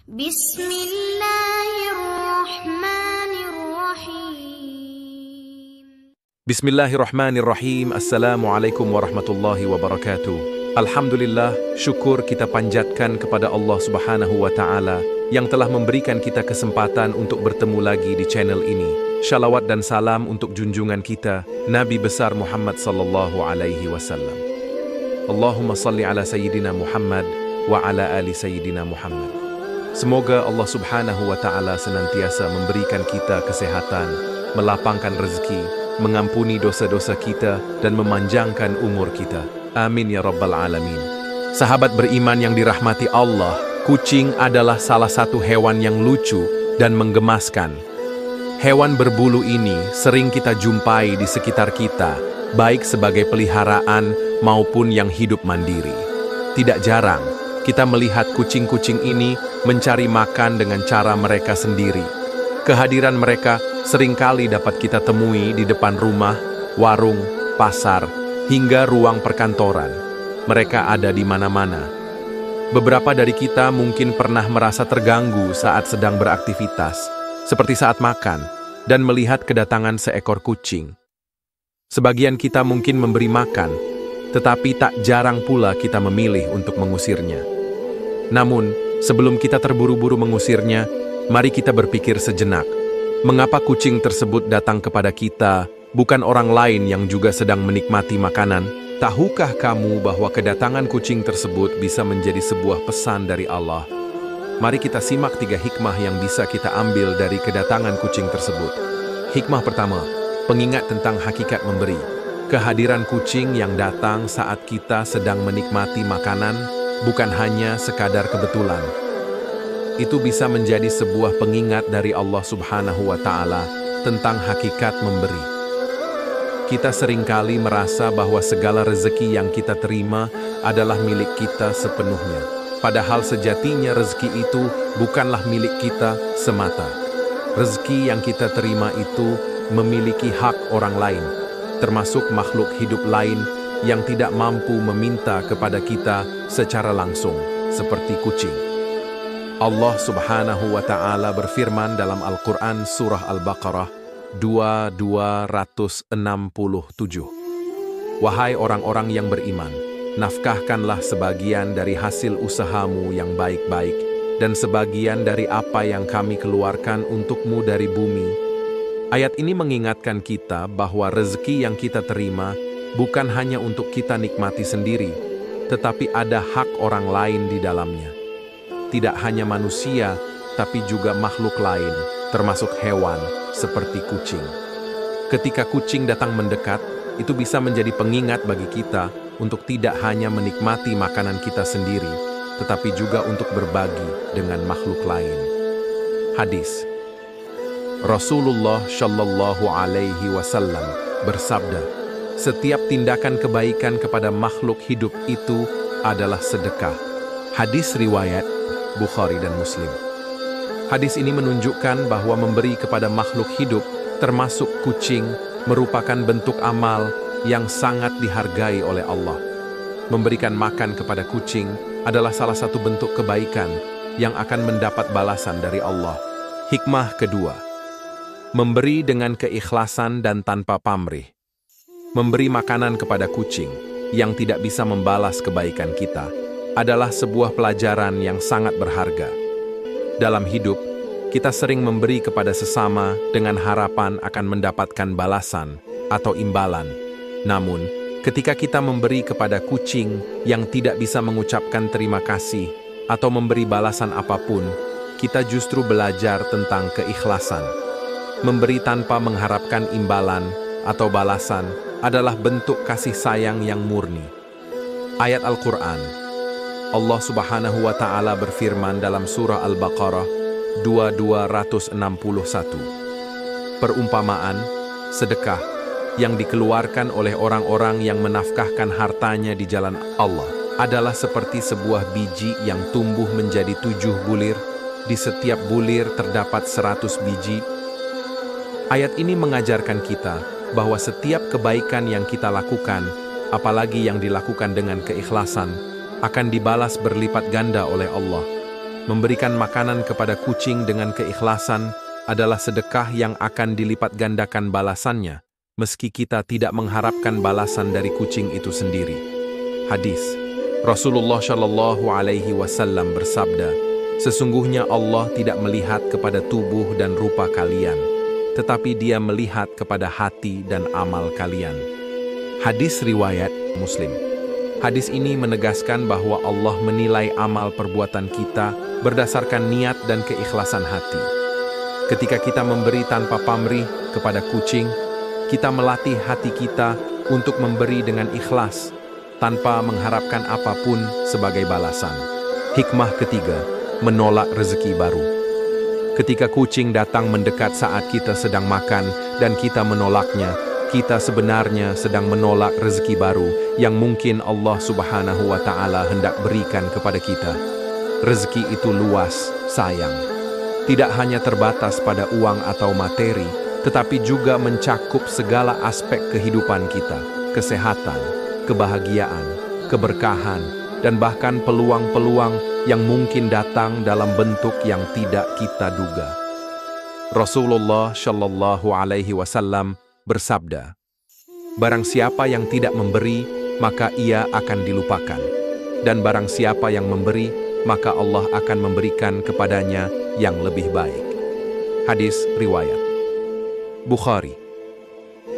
Bismillahirrahmanirrahim. Bismillahirrahmanirrahim. Assalamualaikum warahmatullahi wabarakatuh. Alhamdulillah, syukur kita panjatkan kepada Allah Subhanahu wa Ta'ala yang telah memberikan kita kesempatan untuk bertemu lagi di channel ini. Shalawat dan salam untuk junjungan kita, Nabi besar Muhammad sallallahu alaihi wasallam. Allahumma salli ala Sayyidina Muhammad wa ala ali Sayyidina Muhammad. Semoga Allah Subhanahu wa Ta'ala senantiasa memberikan kita kesehatan, melapangkan rezeki, mengampuni dosa-dosa kita, dan memanjangkan umur kita. Amin ya Rabbal Alamin. Sahabat beriman yang dirahmati Allah, kucing adalah salah satu hewan yang lucu dan menggemaskan. Hewan berbulu ini sering kita jumpai di sekitar kita, baik sebagai peliharaan maupun yang hidup mandiri. Tidak jarang, kita melihat kucing-kucing ini mencari makan dengan cara mereka sendiri. Kehadiran mereka seringkali dapat kita temui di depan rumah, warung, pasar, hingga ruang perkantoran. Mereka ada di mana-mana. Beberapa dari kita mungkin pernah merasa terganggu saat sedang beraktivitas, seperti saat makan, dan melihat kedatangan seekor kucing. Sebagian kita mungkin memberi makan, tetapi tak jarang pula kita memilih untuk mengusirnya. Namun, sebelum kita terburu-buru mengusirnya, mari kita berpikir sejenak. Mengapa kucing tersebut datang kepada kita, bukan orang lain yang juga sedang menikmati makanan? Tahukah kamu bahwa kedatangan kucing tersebut bisa menjadi sebuah pesan dari Allah? Mari kita simak 3 hikmah yang bisa kita ambil dari kedatangan kucing tersebut. Hikmah pertama, pengingat tentang hakikat memberi. Kehadiran kucing yang datang saat kita sedang menikmati makanan bukan hanya sekadar kebetulan. Itu bisa menjadi sebuah pengingat dari Allah Subhanahu wa Ta'ala tentang hakikat memberi. Kita seringkali merasa bahwa segala rezeki yang kita terima adalah milik kita sepenuhnya. Padahal sejatinya rezeki itu bukanlah milik kita semata. Rezeki yang kita terima itu memiliki hak orang lain, termasuk makhluk hidup lain yang tidak mampu meminta kepada kita secara langsung, seperti kucing. Allah Subhanahu wa Ta'ala berfirman dalam Al-Quran Surah Al-Baqarah 2:267. Wahai orang-orang yang beriman, nafkahkanlah sebagian dari hasil usahamu yang baik-baik dan sebagian dari apa yang kami keluarkan untukmu dari bumi. Ayat ini mengingatkan kita bahwa rezeki yang kita terima bukan hanya untuk kita nikmati sendiri, tetapi ada hak orang lain di dalamnya. Tidak hanya manusia, tapi juga makhluk lain, termasuk hewan seperti kucing. Ketika kucing datang mendekat, itu bisa menjadi pengingat bagi kita untuk tidak hanya menikmati makanan kita sendiri, tetapi juga untuk berbagi dengan makhluk lain. Hadis Rasulullah Shallallahu Alaihi Wasallam bersabda, setiap tindakan kebaikan kepada makhluk hidup itu adalah sedekah. Hadis riwayat Bukhari dan Muslim. Hadis ini menunjukkan bahwa memberi kepada makhluk hidup, termasuk kucing, merupakan bentuk amal yang sangat dihargai oleh Allah. Memberikan makan kepada kucing adalah salah satu bentuk kebaikan yang akan mendapat balasan dari Allah. Hikmah kedua, memberi dengan keikhlasan dan tanpa pamrih. Memberi makanan kepada kucing yang tidak bisa membalas kebaikan kita adalah sebuah pelajaran yang sangat berharga. Dalam hidup, kita sering memberi kepada sesama dengan harapan akan mendapatkan balasan atau imbalan. Namun, ketika kita memberi kepada kucing yang tidak bisa mengucapkan terima kasih atau memberi balasan apapun, kita justru belajar tentang keikhlasan. Memberi tanpa mengharapkan imbalan atau balasan adalah bentuk kasih sayang yang murni. Ayat Al-Quran, Allah Subhanahu wa Ta'ala berfirman dalam surah Al-Baqarah 2:261. Perumpamaan, sedekah yang dikeluarkan oleh orang-orang yang menafkahkan hartanya di jalan Allah adalah seperti sebuah biji yang tumbuh menjadi 7 bulir. Di setiap bulir terdapat 100 biji. Ayat ini mengajarkan kita bahwa setiap kebaikan yang kita lakukan, apalagi yang dilakukan dengan keikhlasan, akan dibalas berlipat ganda oleh Allah. Memberikan makanan kepada kucing dengan keikhlasan adalah sedekah yang akan dilipat gandakan balasannya, meski kita tidak mengharapkan balasan dari kucing itu sendiri. Hadis Rasulullah Shallallahu Alaihi Wasallam bersabda, "Sesungguhnya Allah tidak melihat kepada tubuh dan rupa kalian, tetapi Dia melihat kepada hati dan amal kalian." Hadis riwayat Muslim. Hadis ini menegaskan bahwa Allah menilai amal perbuatan kita berdasarkan niat dan keikhlasan hati. Ketika kita memberi tanpa pamrih kepada kucing, kita melatih hati kita untuk memberi dengan ikhlas, tanpa mengharapkan apapun sebagai balasan. Hikmah ketiga, menolak rezeki baru. Ketika kucing datang mendekat saat kita sedang makan dan kita menolaknya, kita sebenarnya sedang menolak rezeki baru yang mungkin Allah Subhanahu wa Ta'ala hendak berikan kepada kita. Rezeki itu luas, sayang. Tidak hanya terbatas pada uang atau materi, tetapi juga mencakup segala aspek kehidupan kita, kesehatan, kebahagiaan, keberkahan, dan bahkan peluang-peluang yang mungkin datang dalam bentuk yang tidak kita duga. Rasulullah Shallallahu Alaihi Wasallam bersabda, "Barang siapa yang tidak memberi, maka ia akan dilupakan. Dan barang siapa yang memberi, maka Allah akan memberikan kepadanya yang lebih baik." Hadis riwayat Bukhari.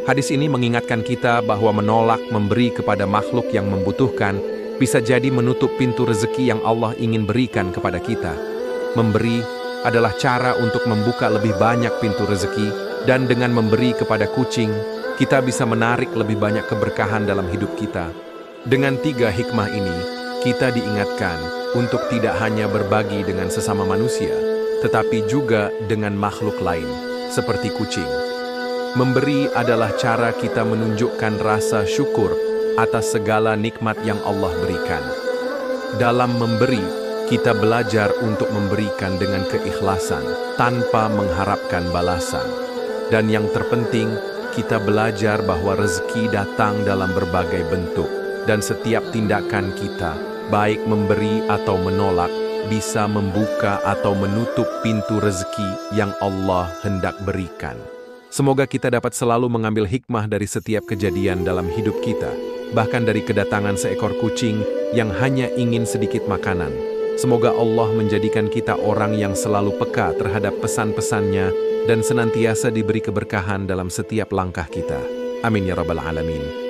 Hadis ini mengingatkan kita bahwa menolak memberi kepada makhluk yang membutuhkan bisa jadi menutup pintu rezeki yang Allah ingin berikan kepada kita. Memberi adalah cara untuk membuka lebih banyak pintu rezeki, dan dengan memberi kepada kucing, kita bisa menarik lebih banyak keberkahan dalam hidup kita. Dengan 3 hikmah ini, kita diingatkan untuk tidak hanya berbagi dengan sesama manusia, tetapi juga dengan makhluk lain, seperti kucing. Memberi adalah cara kita menunjukkan rasa syukur atas segala nikmat yang Allah berikan. Dalam memberi, kita belajar untuk memberikan dengan keikhlasan, tanpa mengharapkan balasan. Dan yang terpenting, kita belajar bahwa rezeki datang dalam berbagai bentuk, dan setiap tindakan kita, baik memberi atau menolak, bisa membuka atau menutup pintu rezeki yang Allah hendak berikan. Semoga kita dapat selalu mengambil hikmah dari setiap kejadian dalam hidup kita, bahkan dari kedatangan seekor kucing yang hanya ingin sedikit makanan. Semoga Allah menjadikan kita orang yang selalu peka terhadap pesan-pesannya dan senantiasa diberi keberkahan dalam setiap langkah kita. Amin ya rabbal alamin.